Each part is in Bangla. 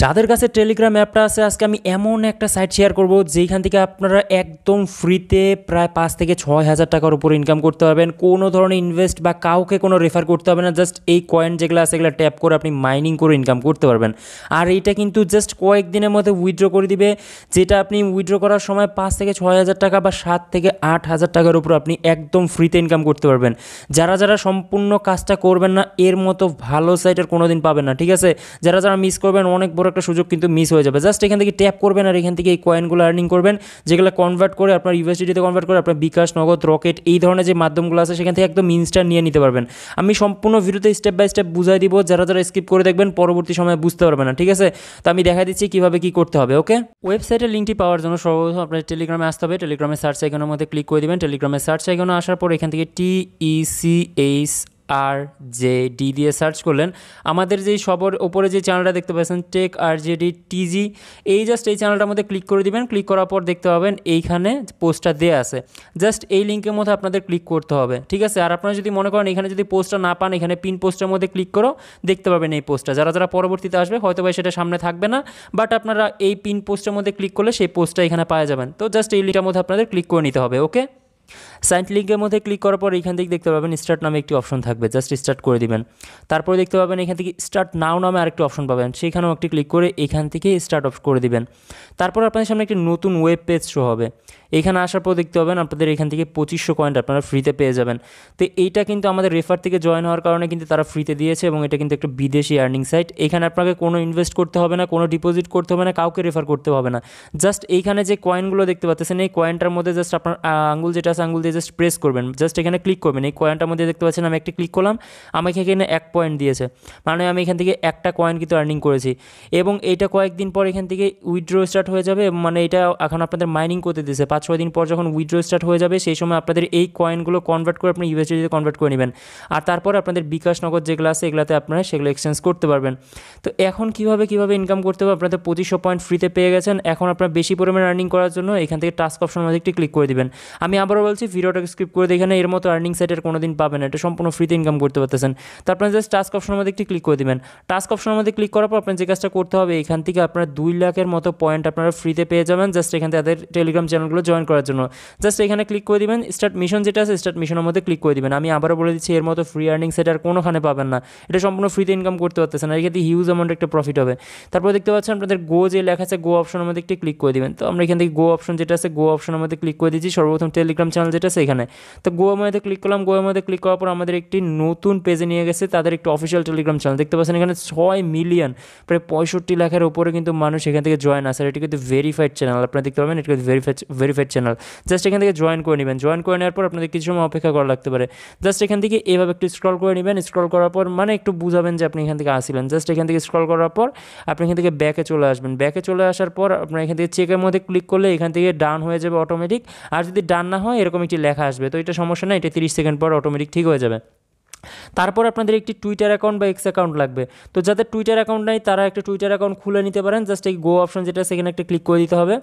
যাদের কাছে টেলিগ্রাম অ্যাপটা আছে আজকে আমি এমন একটা সাইট শেয়ার করব যেখান থেকে আপনারা একদম ফ্রিতে প্রায় 5 থেকে 6 হাজার টাকার উপর ইনকাম করতে পারবেন। কোনো ধরনের ইনভেস্ট বা কাউকে কোনো রেফার করতে হবে না, জাস্ট এই কয়েন যেগুলো আছে এগুলো ট্যাপ করে আপনি মাইনিং করে ইনকাম করতে পারবেন। আর এইটা কিন্তু জাস্ট কয়েকদিনের মধ্যে উইথড্র করে দিবে, যেটা আপনি উইথড্র করার সময় 5 থেকে 6 হাজার টাকা বা 7 থেকে 8 হাজার টাকার উপর আপনি একদম ফ্রিতে ইনকাম করতে পারবেন। যারা যারা সম্পূর্ণ কাজটা করবেন না এর মতো ভালো সাইট আর কোনোদিন পাবেন না, ঠিক আছে? যারা যারা মিস করবেন অনেক বড় একটা সুযোগ কিন্তু মিস হয়ে যাবে। জাস্ট এখান থেকে ট্যাপ করবেন আর এখান থেকে এই কয়েনগুলো আর্নিং করবেন, যেগুলো কনভার্ট করে আপনার ইউএসডিতে কনভার্ট করে আপনার বিকাশ, নগদ, রকেট এই ধরনের যে মাধ্যমগুলো আছে সেখান থেকে একদম ইনস্ট্যান্ট নিয়ে নিতে পারবেন। আমি সম্পূর্ণ ভিডিওতে স্টেপ বাই স্টেপ বুঝাই দিব, যারা যারা স্কিপ করে দেখবেন পরবর্তী সময় বুঝতে পারবেন না, ঠিক আছে? তো আমি দেখা দিচ্ছি কীভাবে কী করতে হবে। ওকে, ওয়েবসাইটের লিঙ্কটি পাওয়ার জন্য সর্বপ্রথম আপনার টেলিগ্রামে আসতে হবে। টেলিগ্রামে সার্চ আইকনের মধ্যে ক্লিক করে দেবেন। টেলিগ্রামে সার্চ আইকনে আসার পর এখান থেকে TECHRJD দিয়ে সার্চ করলেন। আমাদের যেই সবার ওপরে যে চ্যানেলটা দেখতে পাচ্ছেন টেক RJD TG, এই জাস্ট এই চ্যানেলটার মধ্যে ক্লিক করে দিবেন। ক্লিক করার পর দেখতে পাবেন এইখানে পোস্টটা দেওয়া আছে, জাস্ট এই লিঙ্কের মধ্যে আপনাদের ক্লিক করতে হবে, ঠিক আছে? আর আপনারা যদি মনে করেন এখানে যদি পোস্টটা না পান, এখানে পিন পোস্টের মধ্যে ক্লিক করো দেখতে পাবেন এই পোস্টটা। যারা যারা পরবর্তীতে আসবে হয়তো বা সেটা সামনে থাকবে না, বাট আপনারা এই পিন পোস্টের মধ্যে ক্লিক করলে সেই পোস্টটা এখানে পাওয়া যাবেন। তো জাস্ট এই লিঙ্কটার মধ্যে আপনাদের ক্লিক করে নিতে হবে। ওকে, সাইট লিঙ্কের মধ্যে ক্লিক করার পর এখান থেকে দেখতে পাবেন স্টার্ট নামে একটি অপশন থাকবে, জাস্ট স্টার্ট করে দিবেন। তারপরে দেখতে পাবেন এখান থেকে স্টার্ট নাও নামে আরেকটি অপশন পাবেন, সেখানেও একটি ক্লিক করে এখান থেকে স্টার্ট অফ করে দিবেন। তারপর আপনাদের সামনে একটি নতুন ওয়েব পেজ শো হবে। এখানে আসার পর দেখতে পাবেন আপনাদের এখান থেকে 2500 কয়েন আপনারা ফ্রিতে পেয়ে যাবেন। তো এইটা কিন্তু আমাদের রেফার থেকে জয়েন হওয়ার কারণে কিন্তু তারা ফ্রিতে দিয়েছে এবং এটা কিন্তু একটা বিদেশি আর্নিং সাইট। এখানে আপনাকে কোনো ইনভেস্ট করতে হবে না, কোনো ডিপোজিট করতে হবে না, কাউকে রেফার করতে হবে না। জাস্ট এইখানে যে কয়েনগুলো দেখতে পাচ্ছেন এই কয়েনটার মধ্যে জাস্ট আপনার আঙ্গুল যেটা আছে আঙ্গুল দিয়ে জাস্ট প্রেস করবেন, জাস্ট এখানে ক্লিক করবেন। এই কয়েনটার মধ্যে দেখতে পাচ্ছেন আমি একটি ক্লিক করলাম, আমাকে এখানে 1 পয়েন্ট দিয়েছে, মানে আমি এখান থেকে একটা কয়েন কিন্তু আর্নিং করেছি। এবং এইটা কয়েকদিন পর এখান থেকে উইথড্র স্টার্ট হয়ে যাবে, মানে এটা এখন আপনাদের মাইনিং করতে দিয়েছে। 5-6 দিন পর যখন উইথড্র স্টার্ট হয়ে যাবে সেই সময় আপনাদের এই কয়েনগুলো কনভার্ট করে আপনি ইউএসডিতে কনভার্ট করে নেবেন। আর তারপর আপনাদের বিকাশ, নগদ যেগুলো আছে এগুলাতে আপনারা সেগুলো এক্সচেঞ্জ করতে পারবেন। তো এখন কীভাবে ইনকাম করতে হবে, আপনাদের 2500 পয়েন্ট ফ্রিতে পেয়ে গেছেন। এখন আপনার বেশি পরিমাণে আর্নিং করার জন্য এখান থেকে টাস্ক অপশনের মধ্যে একটি ক্লিক করে দিবেন। আমি আবারও বলছি ভিডিওটাকে স্কিপ করে দেখেন, এর মতো আর্নিং সাইটের কোনো দিন পাবেন না, এটা সম্পূর্ণ ফ্রিতে ইনকাম করতে পারতেছেন। তো আপনার জাস্ট টাস্ক অপশনের মধ্যে একটি ক্লিক করে দিবেন। টাস্ক অপশনের মধ্যে ক্লিক করার পর আপনার যে কাজটা করতে হবে এখান থেকে আপনারা 2 লাখের মতো পয়েন্ট আপনারা ফ্রিতে পেয়ে যাবেন, জাস্ট এখান থেকে তাদের টেলিগ্রাম চ্যানেলগুলো জয়েন করার জন্য। জাস্ট এখানে ক্লিক করে দিবেন, স্টার্ট মিশন যেটা আছে স্টার্ট মিশনের মধ্যে ক্লিক করে দিবেন। আমি আবারও বলে দিচ্ছি এর মতো ফ্রি আর্নিং সাইট আর কোনোখানে পাবেন না, এটা সম্পূর্ণ ফ্রিতে ইনকাম করতে পারতেছেন। আর এখানে হিউজ অ্যামাউন্ট একটা প্রফিট হবে। তারপর দেখতে পাচ্ছেন আপনাদের গো যে লেখা আছে গো অপশনের মধ্যে একটি ক্লিক করে দিবেন। তো আমরা এখান থেকে গো অপশন যেটা আছে গো অপশনের মধ্যে ক্লিক করে দিচ্ছি, সর্বপ্রথম টেলিগ্রাম চ্যানেল যেটা আছে এখানে। তো গো এর মধ্যে ক্লিক করলাম, গো এর মধ্যে ক্লিক করার পর আমাদের একটি নতুন পেজে নিয়ে গেছে, তাদের একটি অফিসিয়াল টেলিগ্রাম চ্যানেল দেখতে পাচ্ছেন এখানে 6 মিলিয়ন প্রায় 65 লাখের উপরে কিন্তু মানুষ এখান থেকে জয়েন আছে। আর এটি কিন্তু ভেরিফাইড চ্যানেল, আপনারা দেখতে পাবেন এটি কিন্তু ভেরিফাইড চ্যানেল। জাস্ট এখান থেকে জয়েন করে নেবেন। জয়েন করে নেওয়ার পর আপনাদের কিছু সময় অপেক্ষা করা লাগতে পারে। জাস্ট এখান থেকে এভাবে একটু স্ক্রল করে নেবেন। স্ক্রল করার পর মানে একটু বুঝাবেন যে আপনি এখান থেকে আসছিলেন। জাস্ট এখান থেকে স্ক্রল করার পর আপনি এখান থেকে ব্যাকে চলে আসবেন। ব্যাকে চলে আসার পর আপনার এখান থেকে চেকের মধ্যে ক্লিক করলে এখান থেকে ডান হয়ে যাবে অটোমেটিক। আর যদি ডান না হয় এরকম একটি লেখা আসবে, তো এটা সমস্যা না, এটা 30 সেকেন্ড পর অটোমেটিক ঠিক হয়ে যাবে। তারপর আপনাদের একটি টুইটার অ্যাকাউন্ট বা এক্স অ্যাকাউন্ট লাগবে। তো যাদের টুইটার অ্যাকাউন্ট নাই তারা একটা টুইটার অ্যাকাউন্ট খুলে নিতে পারেন। জাস্ট এই গো অপশন যেটা সেখানে একটা ক্লিক করে দিতে হবে।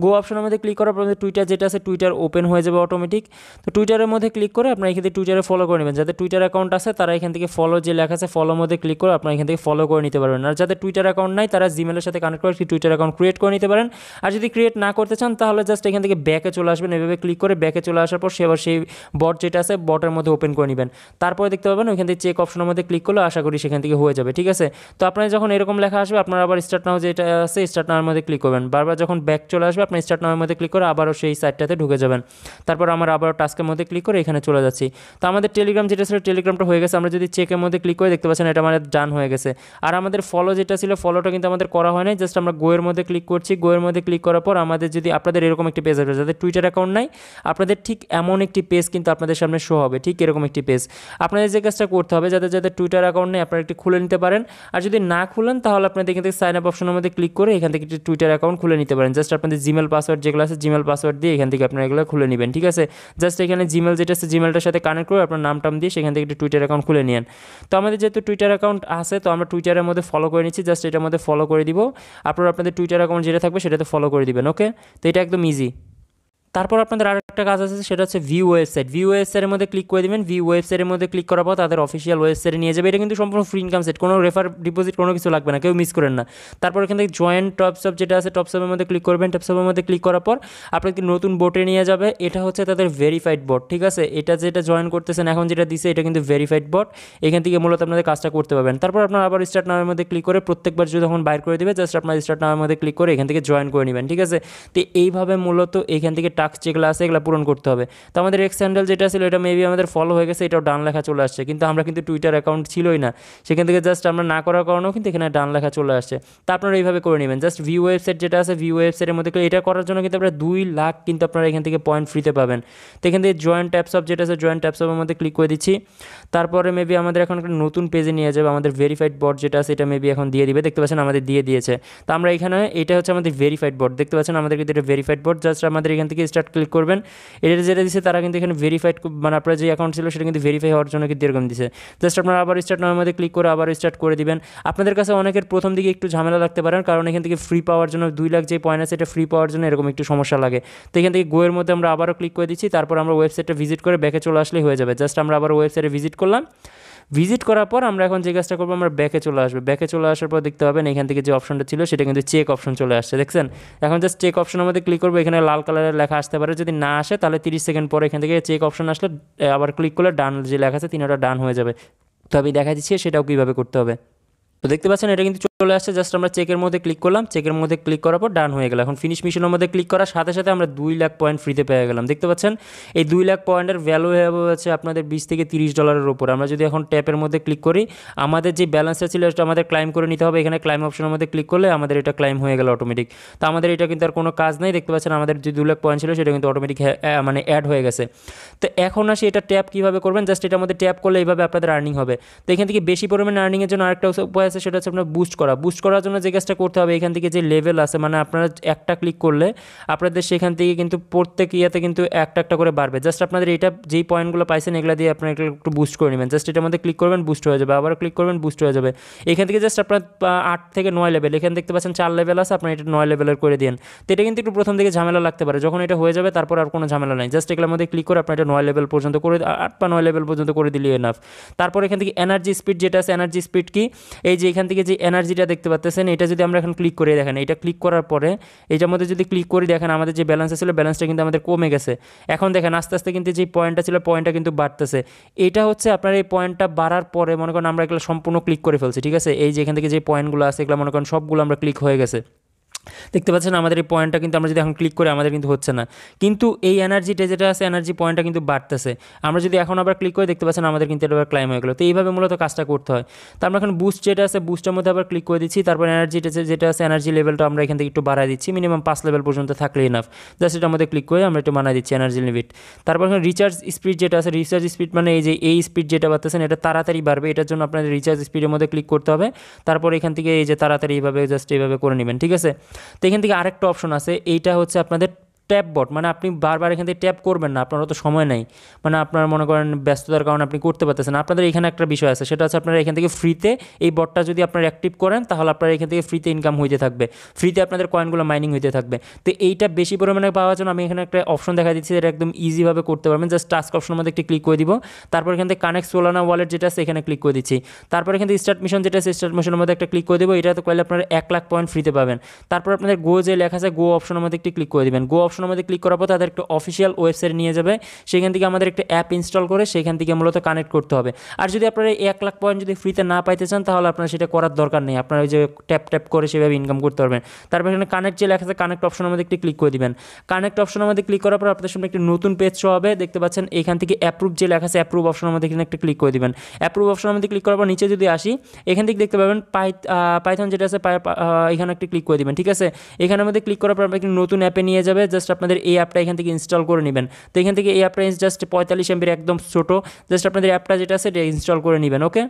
গো অপশনের মধ্যে ক্লিক করার পর টুইটার যেটা আছে টুইটার ওপেন হয়ে যাবে অটোমেটিক। তো টুইটারের মধ্যে ক্লিক করে আপনারা এখান থেকে টুইটারে ফলো করে নেবেন। যাদের টুইটার অ্যাকাউন্ট আছে তারা এখান থেকে ফলো যে লেখা আছে ফলোর মধ্যে ক্লিক করে আপনারা এখান থেকে ফলো করে নিতে পারবেন। আর যাদের টুইটার অ্যাকাউন্ট নাই তারা জিমেলের সাথে কানেক্ট করে একটি টুইটার অ্যাকাউন্ট ক্রিয়েট করে নিতে পারেন। আর যদি ক্রিয়েট না করতে চান তাহলে জাস্ট এখান থেকে ব্যাকে চলে আসবেন, এভাবে ক্লিক করে ব্যাকে চলে আসার পর সেই বট যেটা আছে বটের মধ্যে ওপেন করে নেবেন। তারপরে দেখতে পাবেন ওইখান থেকে চেক অপশনের মধ্যে ক্লিক করলে আশা করি সেখান থেকে হয়ে যাবে, ঠিক আছে? তো আপনারা যখন এরকম লেখা আসবে আপনারা আবার স্টার্ট নাও যেটা আছে স্টার্ট নাওয়ের মধ্যে ক্লিক করবেন। বারবার যখন ব্যাক চলে আসবে আপনি স্টার্ট নাওয়ের মধ্যে ক্লিক করে আবারও সেই সাইটটাতে ঢুকে যাবেন। তারপর আমরা আবারও টাস্কের মধ্যে ক্লিক করে এখানে চলে যাচ্ছি। তো আমাদের টেলিগ্রাম যেটা ছিল টেলিগ্রামটা হয়ে গেছে। আমরা যদি চেকের মধ্যে ক্লিক করে দেখতে পাচ্ছেন এটা আমাদের ডান হয়ে গেছে। আর আমাদের ফলো যেটা ছিল ফলোটা কিন্তু আমাদের করা হয় নাই, জাস্ট আমরা গোয়ের মধ্যে ক্লিক করছি। গোয়ের মধ্যে ক্লিক করার পর আমাদের যদি আপনাদের এরকম একটি পেজ আসবে, যাদের টুইটার অ্যাকাউন্ট নাই আপনাদের ঠিক এমন একটি পেজ কিন্তু আপনাদের সামনে শো হবে, ঠিক এরকম একটি পেজ। আপনাদের যে কাজটা করতে হবে যাদের যাদের টুইটার অ্যাকাউন্ট নেই আপনারা একটি খুলে নিতে পারেন। আর যদি না খুলেন তাহলে আপনাদের এখান থেকে সাইন আপ অপশনের মধ্যে ক্লিক করে এখান থেকে একটি টুইটার অ্যাকাউন্ট খুলে নিতে পারেন। জাস্ট আপনাদের জিমেল পাসওয়ার্ড যেগুলো আছে জিমেল পাসওয়ার্ড দিয়ে এখান থেকে আপনারা এগুলো খুলে নেবেন, ঠিক আছে? জাস্ট এখানে জিমেল যেটা আছে জিমেলটার সাথে কানেক্ট করে আপনার নাম দিয়ে সেখান থেকে একটি টুইটার অ্যাকাউন্ট খুলে নিন। তো আমাদের যেহেতু টুইটার অ্যাকাউন্ট আছে তো আমরা টুইটারের মধ্যে ফলো করে নিচ্ছি। জাস্ট এটার মধ্যে ফলো করে দিব। আপনারা আপনাদের টুইটার অ্যাকাউন্ট যেটা থাকবে সেটাতে ফলো করে দিবেন। ওকে, তো এটা একদম ইজি। তারপর আপনাদের একটা কাজ আছে, সেটা হচ্ছে ভিউ ওয়েবসাইট। ভিউ ওয়েবসাইটের মধ্যে ক্লিক করে দেবেন। ভিউ ওয়েবসাইটের মধ্যে ক্লিক করার পর তাদের অফিসিয়াল ওয়েবসাইটে নিয়ে যাবে। এটা কিন্তু সম্পূর্ণ ফ্রি ইনকাম সেট, কোনো রেফার ডিপোজিট কোনো কিছু লাগবে না, কেউ মিস করেন না। তারপর এখান থেকে জয়েন টপসঅপ যেটা আছে, টপসঅপের মধ্যে ক্লিক করবেন। টপসঅপের মধ্যে ক্লিক করার পর আপনাকে নতুন বোটে নিয়ে যাবে। এটা হচ্ছে তাদের ভেরিফাইড বট, ঠিক আছে। এটা যেটা জয়েন করতেছেন এখন যেটা দিছে এটা কিন্তু ভেরিফাইড বট। এখান থেকে মূলত আপনাদের কাজটা করতে পারবেন। তারপর আপনার আবার স্টার্ট নামের মধ্যে ক্লিক করে প্রত্যেকবার যদি তখন বাইর করে দেবে, জাস্ট আপনার স্টার্ট নামের মধ্যে ক্লিক করে এখান থেকে জয়েন করে নেবেন, ঠিক আছে। তো এইভাবে মূলত এখান থেকে টাস্ক যেগুলো আছে এগুলো পূরণ করতে হবে। তো আমাদের এক্স হ্যান্ডেল যেটা ছিল এটা মেবি আমাদের ফলো হয়ে গেছে, এটাও ডান লেখা চলে আসছে, কিন্তু আমরা কিন্তু টুইটার অ্যাকাউন্ট ছিলই না, সেখান থেকে জাস্ট আমরা না করার কারণেও কিন্তু এখানে ডান লেখা চলে আসছে। তা আপনারা এইভাবে করে নেবেন। জাস্ট ভিউ ওয়েবসাইট যেটা আছে, ভিউ ওয়েবসাইটের মধ্যে এটা করার জন্য কিন্তু আপনারা 2 লাখ কিন্তু আপনারা এখান থেকে পয়েন্ট ফ্রিতে পাবেন। তো এখান থেকে জয়েন ট্যাপসঅপ যেটা আছে, জয়েন ট্যাপসঅপের মধ্যে ক্লিক করে দিচ্ছি। তারপরে মেবি আমাদের এখন একটা নতুন পেজে নিয়ে যাবে। আমাদের ভেরিফাইড বট যেটা আছে এটা মেবি এখন দিয়ে দিবে, দেখতে পাচ্ছেন আমাদের দিয়ে দিয়েছে। তো আমরা এখানে এটা হচ্ছে আমাদের ভেরিফাইড বট, দেখতে পাচ্ছেন আমাদের কিন্তু এটা ভেরিফাইড বট। জাস্ট আমাদের এখান থেকে স্টার্ট ক্লিক করবেন। এটা যেটা দিচ্ছে তারা কিন্তু এখানে ভেরিফাইড, মানে আপনার যে অ্যাকাউন্ট ছিল সেটা কিন্তু ভেরিফাই হওয়ার জন্য কিন্তু এরকম দিচ্ছে। জাস্ট আপনারা আবার স্টার্ট নামের মধ্যে ক্লিক করে আবার স্টার্ট করে দিবেন। আপনাদের কাছে অনেকের প্রথম দিকে একটু ঝামেলা লাগতে পারেন, কারণ এখান থেকে ফ্রি পাওয়ার জন্য 2 লাখ যে পয়েন্ট আছে এটা ফ্রি পাওয়ার জন্য এরকম একটু সমস্যা লাগে। তো এখান থেকে গোয়ের মধ্যে আমরা আবারও ক্লিক করে দিচ্ছি। তারপর আমরা ওয়েবসাইটটা ভিজিট করে ব্যাকে চলে আসলেই হয়ে যাবে। জাস্ট আমরা আবার ওয়েবসাইটে ভিজিট করলাম। ভিজিট করার পর আমরা এখন যে কাজটা করবো, আমরা ব্যাকে চলে আসবো। ব্যাকে চলে আসার পর দেখতে পাবেন এখান থেকে যে অপশনটা ছিল সেটা কিন্তু চেক অপশন চলে আসছে, দেখছেন। এখন জাস্ট চেক অপশনের মধ্যে ক্লিক করবো। এখানে লাল কালারের লেখা আসতে পারে, যদি না আসে তাহলে 30 সেকেন্ড পরে এখান থেকে চেক অপশন আসলে আবার ক্লিক করলে ডান যে লেখা আছে 3টা ডান হয়ে যাবে। তো আমি দেখা দিচ্ছি সেটাও কীভাবে করতে হবে। তো দেখতে পাচ্ছেন এটা কিন্তু চলে আসছে। জাস্ট আমরা চেকের মধ্যে ক্লিক করলাম, চেকের মধ্যে ক্লিক করার পর ডান হয়ে গেল। এখন ফিনিশ মিশনের মধ্যে ক্লিক করার সাথে সাথে আমরা 2 লাখ পয়েন্ট ফ্রিতে পেয়ে গেলাম। দেখতে পাচ্ছেন এই 2 লাখ পয়েন্টের ভ্যালু হচ্ছে আপনাদের $20 থেকে $30 উপর। আমরা যদি এখন ট্যাপের মধ্যে ক্লিক করি, আমাদের যে ব্যালেন্সটা ছিল সেটা আমাদের ক্লাইম করে নিতে হবে। এখানে ক্লাইম অপশনের মধ্যে ক্লিক করলে আমাদের এটা ক্লাইম হয়ে গেল অটোমেটিক। তো আমাদের এটা কিন্তু আর কোনো কাজ নেই। দেখতে পাচ্ছেন আমাদের যে 2 লাখ পয়েন্ট ছিল সেটা কিন্তু অটোমেটিক মানে অ্যাড হয়ে গেছে। তো এখন আসি এটা ট্যাপ কীভাবে করবেন। জাস্ট এটার মধ্যে ট্যাপ করলে এইভাবে আপনাদের আর্নিং হবে। তো এখান থেকে বেশি পরিমাণে আর্নিংয়ের জন্য আরেকটা উপায় আছে, সেটা হচ্ছে আপনার বুস্ট করার জন্য যে কাজটা করতে হবে, এখান থেকে যে লেভেল আছে, মানে আপনারা একটা ক্লিক করলে আপনাদের সেখান থেকে কিন্তু প্রত্যেক ইয়াতে কিন্তু একটা একটা করে বাড়বে। জাস্ট আপনাদের এটা যেই পয়েন্টগুলো পাইছেন এগুলো দিয়ে আপনারা একটু বুস্ট করে নেবেন। জাস্ট এটার মধ্যে ক্লিক করবেন, বুস্ট হয়ে যাবে। আবার ক্লিক করবেন, বুস্ট হয়ে যাবে। এখান থেকে জাস্ট আপনার 8 থেকে 9 লেভেল, এখানে দেখতে পাচ্ছেন 4 লেভেল আছে, আপনারা এটা 9 লেভেলের করে দিন। তো এটা কিন্তু একটু প্রথম দিকে ঝামেলা লাগতে পারে, যখন এটা হয়ে যাবে তারপর আর কোনো ঝামেলা নাই। জাস্ট এগুলোর মধ্যে ক্লিক করে আপনার এটা 9 লেভেল পর্যন্ত করে 8 বা 9 লেভেল পর্যন্ত করে দিলে এনাফ। তারপর এখান থেকে এনার্জি স্পিড যেটা আছে, এনার্জি স্পিড কি, এই যে এখান থেকে যে এনার্জিটা দেখতে পাচ্ছেন এটা যদি আমরা এখন ক্লিক করে দেখেন, এটা ক্লিক করার পরে এটার মধ্যে যদি ক্লিক করি দেখেন আমাদের যে ব্যালেন্স ছিল ব্যালেন্সটা কিন্তু আমাদের কমে গেছে। এখন দেখেন আস্তে আস্তে কিন্তু যে পয়েন্টটা ছিল পয়েন্টটা কিন্তু বাড়তেছে। এটা হচ্ছে আপনার এই পয়েন্টটা বাড়ার পরে মনে করেন আমরা এগুলো সম্পূর্ণ ক্লিক করে ফেলছি, ঠিক আছে। এই যে এখান থেকে যে পয়েন্টগুলো আছে এগুলো মনে করেন সবগুলো আমরা ক্লিক হয়ে গেছে। দেখতে পাচ্ছেন আমাদের এই পয়েন্টটা কিন্তু আমরা যদি এখন ক্লিক করি আমাদের কিন্তু হচ্ছে না, কিন্তু এই এনার্জিটা যেটা আছে এনার্জি পয়েন্টটা কিন্তু বাড়তেছে। আমরা যদি এখন আবার ক্লিক করি দেখতে পাচ্ছেন আমাদের কিন্তু এটা ক্লাইম হয়ে গেলো। তো এইভাবে মূলত কাজটা করতে হয়। তো আমরা এখন বুস্ট যেটা আছে বুস্টের মধ্যে আবার ক্লিক করে দিচ্ছি। তারপর এনার্জিটা যেটা আছে এনার্জি লেভেলটা আমরা এখান থেকে একটু বাড়াই দিচ্ছি, মিনিমাম 5 লেভেল পর্যন্ত থাকলে ইনাফ। জাস্ট এটার মধ্যে ক্লিক করে আমরা একটু বানাই দিচ্ছি এনার্জি লিমিট। তারপর এখানে রিচার্জ স্পিড যেটা আছে, রিচার্জ স্পিড মানে এই যে এই স্পিড যেটা পাচ্ছেন এটা তাড়াতাড়ি বাড়বে, এটার জন্য আপনাদের রিচার্জ স্পিডের মধ্যে ক্লিক করতে হবে। তারপর এখান থেকে এই যে তাড়াতাড়ি এইভাবে জাস্ট এইভাবে করে নেবেন, ঠিক আছে। তো এখান থেকে আরেকটা অপশন আছে, এইটা হচ্ছে আপনাদের ট্যাপ বট, মানে আপনি বারবার এখান থেকে ট্যাপ করবেন না, আপনার অত সময় নেই, মানে আপনার মনে করেন ব্যস্ততার কারণে আপনি করতে পারতেছেন। আপনাদের এখানে একটা বিষয় আছে, সেটা হচ্ছে আপনারা এখান থেকে ফ্রিতে এই বটটা যদি আপনারা অ্যাক্টিভ করেন তাহলে আপনারা এখান থেকে ফ্রিতে ইনকাম হইতে থাকবে, ফ্রিতে আপনাদের কয়েনগুলো মাইনিং হইতে থাকবে। তো এইটা বেশি পরিমাণে পাওয়ার জন্য আমি এখানে একটা অপশন দেখা দিচ্ছি, এটা একদম ইজিভাবে করতে পারবেন। জাস্ট টাস্ক অপশনের মধ্যে একটি ক্লিক করে দিব। তারপর এখান থেকে কানেক্ট সোলানা ওয়ালেট যেটা আছে এখানে ক্লিক করে দিচ্ছি। তারপর এখান থেকে স্টার্ট মিশন যেটা আছে স্টার্ট মিশনের মধ্যে একটা ক্লিক করে দেবো। এটা তো করলে আপনারা 1 লাখ পয়েন্ট ফ্রিতে পাবেন। তারপর আপনাদের গো যে লেখা আছে গো অপশনের মধ্যে একটি ক্লিক করে দেবেন। গো অপশনের মধ্যে ক্লিক করার পর তাদের একটা অফিসিয়াল ওয়েবসাইট নিয়ে যাবে, সেখান থেকে আমাদের একটা অ্যাপ ইনস্টল করে সেখান থেকে মূলত কানেক্ট করতে হবে। আর যদি আপনারা 1 লাখ পয়েন্ট যদি ফ্রিতে না পাইতে চান তাহলে আপনারা সেটা করার দরকার নেই, আপনারা ওই যে ট্যাপ ট্যাপ করে সেভাবে ইনকাম করতে পারবেন। তারপর এখানে কানেক্ট যে লেখা আছে কানেক্ট অপশনের মধ্যে একটি ক্লিক করে দিবেন। কানেক্ট অপশনের মধ্যে ক্লিক করার পর আপনাদের সামনে একটি নতুন পেজ শো হবে, দেখতে পাচ্ছেন এখান থেকে অ্যাপ্রুভ যে লেখা আছে অ্যাপ্রুভ অপশনের মধ্যে এখানে একটা ক্লিক করে দিবেন। অ্যাপ্রুভ অপশনের মধ্যে ক্লিক করার পর নিচে যদি আসি এখান থেকে দেখতে পাবেন পাইথন যেটা আছে এখানে একটা ক্লিক করে দিবেন, ঠিক আছে। এখানের মধ্যে ক্লিক করার পর আপনাকে নতুন অ্যাপে নিয়ে যাবে। জাস্ট আপনাদের এই অ্যাপটা এখান থেকে ইনস্টল করে নেবেন। তো এখান থেকে এই অ্যাপটা জাস্ট 45 MB একদম ছোটো, জাস্ট আপনাদের অ্যাপটা যেটা আছে এটা ইনস্টল করে নেবেন। ওকে,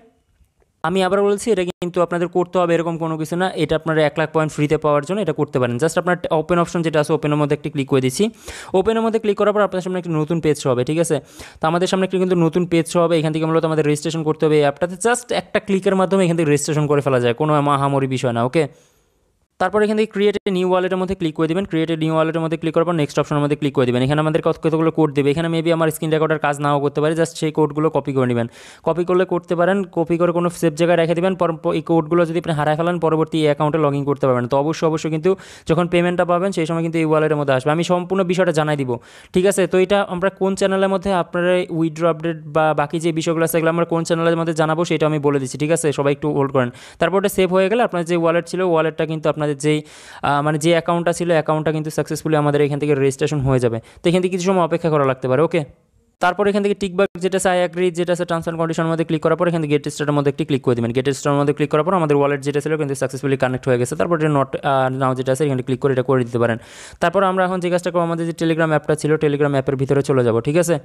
আমি আবার বলছি এটা কিন্তু আপনাদের করতে হবে এরকম কোনো কিছু না, এটা আপনারা 1 লাখ পয়েন্ট ফ্রিতে পাওয়ার জন্য এটা করতে পারেন। জাস্ট আপনার ওপেন অপশন যেটা আছে ওপেনের মধ্যে একটি ক্লিক করে দিচ্ছি। ওপেনের মধ্যে ক্লিক করার পর আপনার সামনে একটি নতুন পেজ হবে, ঠিক আছে। তো আমাদের সামনে একটি কিন্তু নতুন পেজ হবে, এখান থেকে মূলত আমাদের রেজিস্ট্রেশন করতে হবে। এই অ্যাপটাতে জাস্ট একটা ক্লিকের মাধ্যমে এখান থেকে রেজিস্ট্রেশন করে ফেলা যায়, কোনো মহামারী বিষয় না। ওকে, তারপর এখান থেকে ক্রিয়েট নিউ ওয়ালেটের মধ্যে ক্লিক করে দেবেন। ক্রিয়েট নিউ ওয়ালেটের মধ্যে ক্লিক করার পর নেক্সট অপশনের মধ্যে ক্লিক করে দেবেন। এখানে আমাদের কতগুলো কোড দেবে, এখানে মেবি আমার স্ক্রিন রেকর্ডার কাজ নাও করতে পারে, জাস্ট সেই কোডগুলো কপি করে নেবেন। কপি করলে করতে পারেন, কপি করে কোনো সেফ জায়গায় রেখে দেবেন। এই কোডগুলো যদি আপনি হারায় ফেলেন পরবর্তী এই অ্যাকাউন্টে লগ ইন করতে পারবেন। তো অবশ্যই কিন্তু যখন পেমেন্টটা পাবেন সেই সময় কিন্তু এই ওয়ালেটের মধ্যে আসবে। আমি সম্পূর্ণ বিষয়টা জানাই দিব, ঠিক আছে? তো এটা আমরা কোন চ্যানেলের মধ্যে আপনারা উইথড্র আপডেট বা বাকি যে বিষয়গুলো আছে এগুলো আমরা কোন চ্যানেলের মধ্যে জানাবো সেটা আমি বলে দিচ্ছি, ঠিক আছে? সবাই একটু হোল্ড করেন। তারপর ওটা সেভ হয়ে গেলে আপনার যে ওয়ালেট ছিল ওয়ালেটটা কিন্তু আপনাদের যেই মানে যে অ্যাকাউন্টটা ছিল অ্যাকাউন্টটা কিন্তু সাকসেসফুলি আমাদের এখান থেকে রেজিস্ট্রেশন হয়ে যাবে। তো এখান থেকে কিছু সময় অপেক্ষা করা লাগতে পারে, ওকে? তারপর এখান থেকে টিকবাক যেটা আছে আই অ্যাগ্রি যেটা আছে টার্মস অ্যান্ড কন্ডিশনের মধ্যে ক্লিক করার পর এখান থেকে গেট স্টার্টের মধ্যে একটি ক্লিক করে দেবেন। গেট স্টার্টের মধ্যে ক্লিক করার পর আমাদের ওয়ালেট যেটা ছিল কিন্তু সাকসেসফুলি কানেক্ট হয়ে গেছে। তারপর এটা নট নাও যেটা আছে এখানে ক্লিক করে এটা করে দিতে পারেন। তারপর আমরা এখন যে কাজটা করবো, আমাদের যে টেলিগ্রাম অ্যাপটা ছিল টেলিগ্রাম অ্যাপের ভিতরে চলে যাব, ঠিক আছে?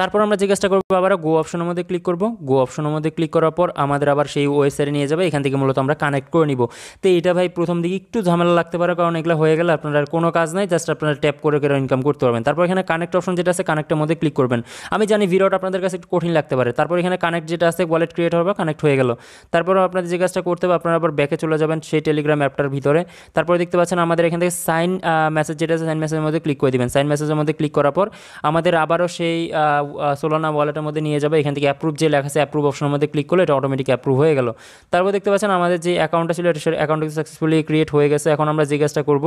তারপর আমরা যে কাজটা করবো আবার গো অপশনের মধ্যে ক্লিক করব। গো অপশনের মধ্যে ক্লিক করার পর আমাদের আবার সেই ওয়েবসাইটে নিয়ে যাবে। এখান থেকে মূলত আমরা কানেক্ট করে নিব। তো এটা ভাই প্রথম দিকে একটু ঝামেলা লাগতে পারে, কারণ এগুলো হয়ে গেলে আপনার আর কোনো কাজ নাই, জাস্ট আপনারা ট্যাপ করে ইনকাম করতে পারবেন। তারপর এখানে কানেক্ট অপশন যেটা আছে কানেক্টের মধ্যে ক্লিক করবেন। আমি জানি ভিডিওটা আপনাদের কাছে একটু কঠিন লাগতে পারে। তারপর এখানে কানেক্ট যেটা আছে ওয়ালেট ক্রিয়েট হবে, কানেক্ট হয়ে গেল। তারপরও আপনাদের যে কাজটা করতে হবে আপনারা আবার ব্যাকে চলে যাবেন সেই টেলিগ্রাম অ্যাপটার ভিতরে। তারপরে দেখতে পাচ্ছেন আমাদের এখান থেকে সাইন মেসেজ যেটা আছে সাইন মেসেজের মধ্যে ক্লিক করে দিবেন। সাইন মেসেজের মধ্যে ক্লিক করার পর আমাদের আবারও সেই সোলানা ওয়ালেটের মধ্যে নিয়ে যাবে। এখান থেকে অ্যাপ্রুভ যে লেখা আছে অ্যাপ্রুভ অপশনের মধ্যে ক্লিক করলে এটা অটোমেটিক অ্যাপ্রুভ হয়ে গেল। তারপর দেখতে পাচ্ছেন আমাদের যে অ্যাকাউন্টটা ছিল এটা অ্যাকাউন্ট সাকসেসফুলি ক্রিয়েট হয়ে গেছে। এখন আমরা যে কাজটা করব,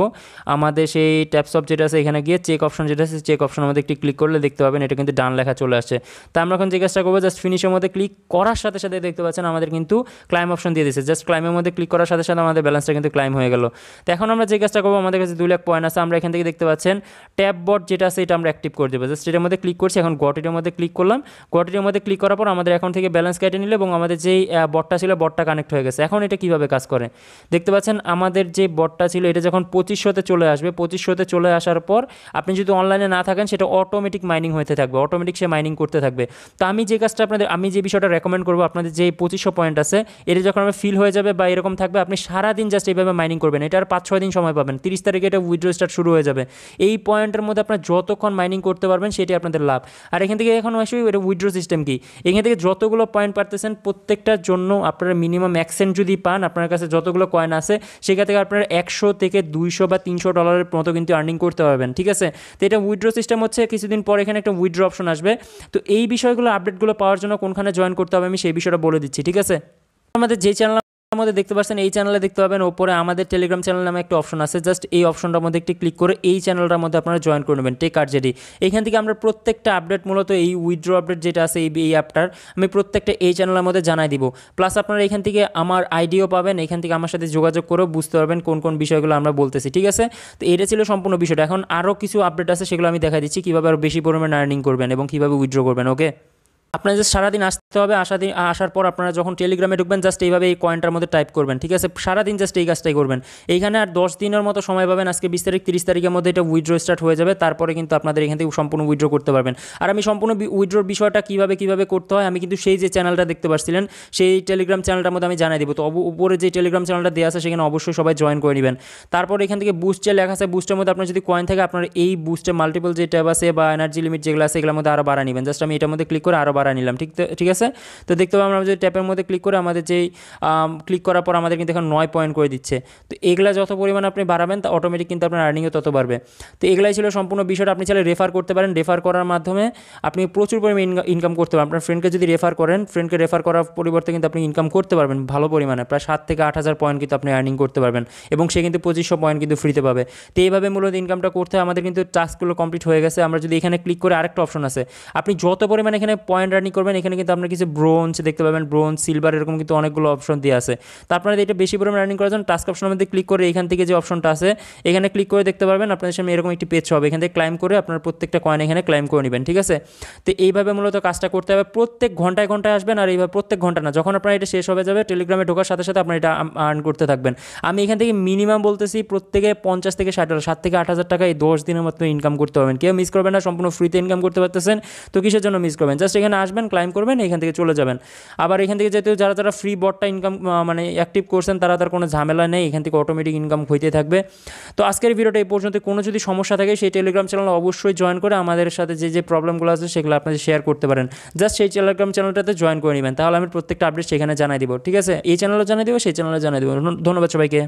আমাদের সেই ট্যাপস অফ যেটা আছে এখানে গিয়ে চেক অপশন যেটা আছে চেক অপশনের মধ্যে একটি ক্লিক করলে দেখতে পাবেন এটা কিন্তু ডান লেখা চলে আসছে। তো আমরা এখন যে কাজটা করবো জাস্ট ফিনিশের মধ্যে ক্লিক করার সাথে সাথে দেখতে পাচ্ছেন আমাদের কিন্তু ক্লাইম অপশন দিয়ে দিয়েছে। জাস্ট ক্লাইমের মধ্যে ক্লিক করার সাথে সাথে আমাদের ব্যালেন্সটা কিন্তু ক্লাইম হয়ে গেল। তো এখন আমরা যে কাজটা করবো, আমাদের কাছে 2 লাখ পয়েন্ট আছে, আমরা এখান থেকে দেখতে পাচ্ছেন ট্যাপ বট যেটা আছে এটা আমরা অ্যাক্টিভ করে দেবো। জাস্ট এটার মধ্যে ক্লিক করছি, এখন গটের মধ্যে ক্লিক করলাম। গটের মধ্যে ক্লিক করার পর আমাদের অ্যাকাউন্ট থেকে ব্যালেন্স কেটে নিল এবং আমাদের যেই বটটা ছিল বটটা কানেক্ট হয়ে গেছে। এখন এটা কীভাবে কাজ করে দেখতে পাচ্ছেন, আমাদের যে বটটা ছিল এটা যখন 2500-তে চলে আসবে, 2500-তে চলে আসার পর আপনি যদি অনলাইনে না থাকেন সেটা অটোমেটিক মাইনিং হতে থাকবে, অটোমেটিক সে মাইনিং করতে থাকবে। তো আমি যে কাজটা আমি যে বিষয়টা রেকমেন্ড করবো, আপনাদের যে 2500 পয়েন্ট আছে এটা যখন আমার ফিল হয়ে যাবে বা এরকম থাকবে, আপনি সারাদিন জাস্ট এইভাবে মাইনিং করবেন। এটা আর 5-6 দিন সময় পাবেন, 30 তারিখে এটা উইথড্র স্টার্ট শুরু হয়ে যাবে। এই পয়েন্টের মধ্যে আপনার যতক্ষণ মাইনিং করতে পারবেন সেটাই আপনাদের লাভ। আর এখান থেকে এখন আসবে এটা উইথড্র সিস্টেম কি, এখান থেকে যতগুলো পয়েন্ট পারতেছেন প্রত্যেকটার জন্য আপনারা মিনিমাম $1 যদি পান, আপনার কাছে যতগুলো কয়েন আছে সেখান থেকে আপনারা 100 থেকে 200 বা $300 মতো কিন্তু আর্নিং করতে পারবেন, ঠিক আছে? তো এটা উইথড্র সিস্টেম হচ্ছে, কিছুদিন পর এখানে একটা উইথড্র অপশন আসবে। তো এই বিষয়গুলো আপডেটগুলো পাওয়ার জন্য কোনখানে জয়েন করতে হবে আমি সেই বিষয়টা বলে দিচ্ছি, ঠিক আছে? আমাদের যে চ্যানেল মধ্যে দেখতে পাচ্ছেন এই চ্যানেলে দেখতে পাবেন ওপরে আমাদের টেলিগ্রাম চ্যানেল নামে একটা অপশন আছে। জাস্ট এই অপশনটার মধ্যে একটি ক্লিক করে এই চ্যানেলটার মধ্যে আপনারা জয়েন করে নেবেন, টেক আরজেডি। এখান থেকে আমরা প্রত্যেকটা আপডেট মূলত এই উইথড্র আপডেট যেটা আছে এই অ্যাপটার আমি প্রত্যেকটা এই চ্যানেলের মধ্যে জানাই দিব। প্লাস আপনারা এখান থেকে আমার আইডিও পাবেন, এখান থেকে আমার সাথে যোগাযোগ করেও বুঝতে পারবেন কোন কোন বিষয়গুলো আমরা বলতেছি, ঠিক আছে? তো এটা ছিল সম্পূর্ণ বিষয়টা। এখন আরও কিছু আপডেট আছে সেগুলো আমি দেখা দিচ্ছি কীভাবে আরও বেশি পরিমাণে আর্নিং করবেন এবং কীভাবে উইথড্র করবেন, ওকে? আপনার জাস্ট সারাদিন আসতে হবে, আসার পর আপনারা যখন টেলিগ্রামে ঢুকবেন জাস্ট এইভাবে এই কয়েনটার মধ্যে টাইপ করবেন, ঠিক আছে? সারাদিন জাস্ট এই কাজটাই করবেন। এইখানে আর 10 দিনের মতো সময় পাবেন। আজকে 20 তারিখ, 30 তারিখের মধ্যে এটা উইথড্র স্টার্ট হয়ে যাবে। তারপরে কিন্তু আপনাদের এখান থেকে সম্পূর্ণ উইথড্র করতে পারবেন। আর আমি সম্পূর্ণ উইথড্রর বিষয়টা কীভাবে করতে হয় আমি কিন্তু সেই যে চ্যানেলটা দেখতে পাচ্ছিলেন সেই টেলিগ্রাম চ্যানেলটার মধ্যে আমি জানাই দিব। তো উপরে যে টেলিগ্রাম চ্যানেলটা দেওয়া আছে সেখানে অবশ্যই সবাই জয়েন করে নেবেন। তারপর এখান থেকে বুস্টে লেখা আছে, বুস্টের মধ্যে আপনার যদি কয়েন থাকে আপনার এই বুস্টে মাল্টিপল যে ট্যাব আছে বা এনার্জি লিমিট যেগুলো আছে এগুলোর মধ্যে আরও বাড়া নেবেন। জাস্ট আমি এটার মধ্যে ক্লিক করে আরও বাড়া নিলাম, ঠিক আছে? তো দেখতে পাবো আমরা যদি ট্যাপের মধ্যে ক্লিক করে আমাদের যেই ক্লিক করার পর আমাদের কিন্তু এখন 9 পয়েন্ট করে দিচ্ছে। তো এগুলা যত পরিমাণ আপনি বাড়াবেন তা অটোমেটিক কিন্তু আপনার আর্নিংও তত বাড়বে। তো এগুলাই ছিল সম্পূর্ণ বিষয়টা। আপনি চাইলে রেফার করতে পারেন, রেফার করার মাধ্যমে আপনি প্রচুর পরিমাণে ইনকাম করতে পারেন। আপনার ফ্রেন্ডকে যদি রেফার করেন, ফ্রেন্ডকে রেফার করার পরিবর্তে কিন্তু আপনি ইনকাম করতে পারবেন ভালো পরিমাণে, প্রায় 7 থেকে 8,000 পয়েন্ট কিন্তু আপনি আর্নিং করতে পারবেন এবং সে কিন্তু 2500 পয়েন্ট কিন্তু ফ্রিতে পাবে। তো এইভাবে মূলত ইনকামটা করতে হয়। আমাদের কিন্তু টাস্কগুলো কমপ্লিট হয়ে গেছে। আমরা যদি এখানে ক্লিক করে আরেকটা অপশন আছে, আপনি যত পরিমাণে এখানে পয়েন্ট আর্নিং করবেন এখানে কিন্তু আপনার কিছু ব্রোঞ্জ দেখতে পাবেন, ব্রোঞ্জ, সিলভার, এরকম কিন্তু অনেকগুলো অপশন দিয়ে আছে। তো আপনারা এটা বেশি পরিমাণে আর্নিং করার জন্য টাস্ক অপশনের মধ্যে ক্লিক করে এখান থেকে যে অপশনটা আছে এখানে ক্লিক করে দেখতে পারবেন আপনাদের সামনে এরকম একটি পেজ হবে। এখান থেকে ক্লাইম করে আপনার প্রত্যেকটা কয়েন এখানে ক্লাইম করে নেবেন, ঠিক আছে? তো এইভাবে মূলত কাজটা করতে হবে। প্রত্যেক ঘন্টায় আসবেন, আর এইভাবে প্রত্যেক ঘন্টা না, যখন আপনার এটা শেষ হয়ে যাবে টেলিগ্রামে ঢোকার সাথে সাথে আপনার এটা আর্ন করতে থাকবেন। আমি এখান থেকে মিনিমাম বলতেছি প্রত্যেকে 50 থেকে 60 $7 থেকে 8,000 টাকা এই 10 দিনের মতো ইনকাম করতে পারবেন। কেউ মিস করবেন না, সম্পূর্ণ ফ্রিতে ইনকাম করতে পারতেছেন। তো কিসের জন্য মিস করবেন? জাস্ট এখানে আসবেন, ক্লাইম করবেন, এখান থেকে চলে যাবেন। আবার এখান থেকে যেহেতু যারা ফ্রি বটটা ইনকাম মানে অ্যাক্টিভ করছেন তারা তার কোনো ঝামেলা নেই, এখান থেকে অটোমেটিক ইনকাম হইতে থাকবে। তো আজকের ভিডিওটা এই পর্যন্ত। কোনো যদি সমস্যা থাকে সেই টেলিগ্রাম চ্যানেল অবশ্যই জয়েন করে আমাদের সাথে যে প্রবলেমগুলো আছে সেগুলো আপনাদের শেয়ার করতে পারেন। জাস্ট সেই টেলিগ্রাম চ্যানেলটাতে জয়েন করে নেবেন, তাহলে আমি প্রত্যেকটা আপডেট সেখানে জানাই দিব, ঠিক আছে? এই চ্যানেলও জানাই দিব, সেই চ্যানেলে জানাই দিব। ধন্যবাদ সবাইকে।